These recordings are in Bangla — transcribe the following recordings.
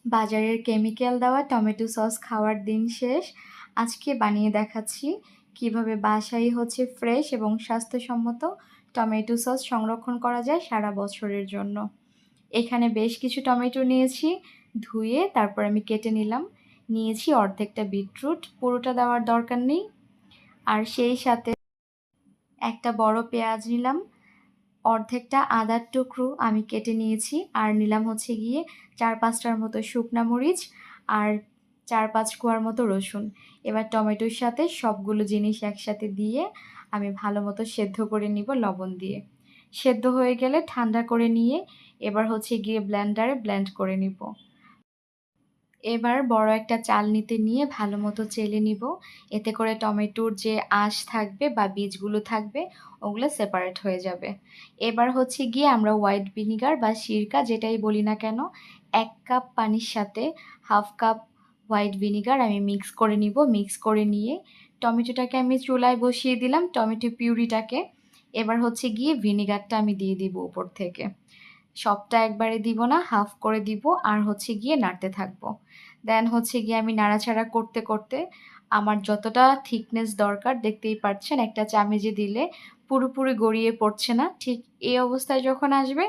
বাজারের কেমিক্যাল দেওয়া টমেটো সস খাওয়ার দিন শেষ। আজকে বানিয়ে দেখাচ্ছি কিভাবে বাসায় ফ্রেশ এবং স্বাস্থ্যসম্মত টমেটো সস সংরক্ষণ করা যায় সারা বছরের জন্য। এখানে বেশ কিছু টমেটো নিয়েছি, ধুয়ে তারপর আমি কেটে নিলাম। নিয়েছি অর্ধেকটা বিটরুট, পুরোটা দেওয়ার দরকার নেই। আর সেই সাথে একটা বড় পেঁয়াজ নিলাম, অর্ধেকটা আদার টুকরো আমি কেটে নিয়েছি, আর নিলাম 4-5টার মতো শুকনা মরিচ আর 4-5 কোয়ার মতো রসুন। এবার টমেটোর সাথে সবগুলো জিনিস একসাথে দিয়ে আমি ভালো মতো সেদ্ধ করে নিব লবণ দিয়ে। সেদ্ধ হয়ে গেলে ঠান্ডা করে নিয়ে এবার ব্লেন্ডারে ব্লেন্ড করে নিব। এবার বড় একটা চালনিতে নিয়ে ভালো মতো চেলে নিব। এতে করে টমেটোর যে আঁশ থাকবে বা বীজগুলো থাকবে ওগুলো সেপারেট হয়ে যাবে। এবার আমরা হোয়াইট ভিনিগার বা সিরকা যেটাই বলি না কেন, 1 কাপ পানির সাথে 1/2 কাপ হোয়াইট ভিনিগার আমি মিক্স করে নিব। মিক্স করে নিয়ে টমেটোটাকে আমি চুলায় বসিয়ে দিলাম, টমেটো পিউরিটাকে। এবার ভিনিগারটা আমি দিয়ে দিব উপর থেকে। সবটা একবারে দিব না, হাফ করে দিব, আর নাড়তে থাকবো। দেন আমি নাড়াচাড়া করতে করতে আমার যতটা থিকনেস দরকার দেখতেই পাচ্ছেন, একটা চামচে দিলে পুরোপুরি গড়িয়ে পড়ছে না। ঠিক এই অবস্থায় যখন আসবে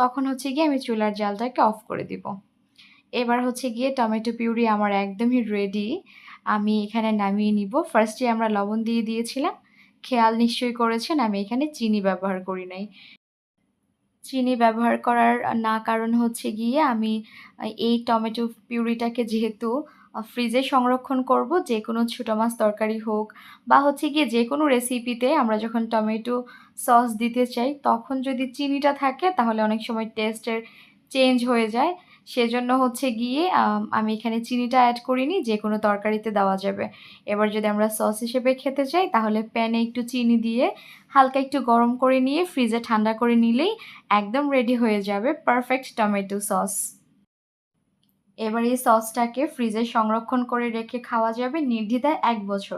তখন আমি চুলার জালটাকে অফ করে দিব। এবার টমেটো পিউরি আমার একদমই রেডি। আমি এখানে নামিয়ে নিব। ফার্স্টে আমরা লবণ দিয়ে দিয়েছিলাম। খেয়াল নিশ্চয়ই করেছেন আমি এখানে চিনি ব্যবহার করি নাই। চিনি ব্যবহার করার কারণ আমি এই টমেটো পিউরিটাকে যেহেতু ফ্রিজে সংরক্ষণ করব, যেকোনো ছোটো মাছ তরকারি হোক বা যেকোনো রেসিপিতে আমরা যখন টমেটো সস দিতে চাই তখন যদি চিনিটা থাকে তাহলে অনেক সময় টেস্টের চেঞ্জ হয়ে যায়। সেজন্য আমি এখানে চিনিটা অ্যাড করিনি, যেকোনো তরকারিতে দেওয়া যাবে। এবার যদি আমরা সস হিসেবে খেতে চাই তাহলে প্যানে একটু চিনি দিয়ে হালকা একটু গরম করে নিয়ে ফ্রিজে ঠান্ডা করে নিলেই একদম রেডি হয়ে যাবে পারফেক্ট টমেটো সস। এবার এই সসটাকে ফ্রিজে সংরক্ষণ করে রেখে খাওয়া যাবে নির্দ্বিধায় 1 বছর।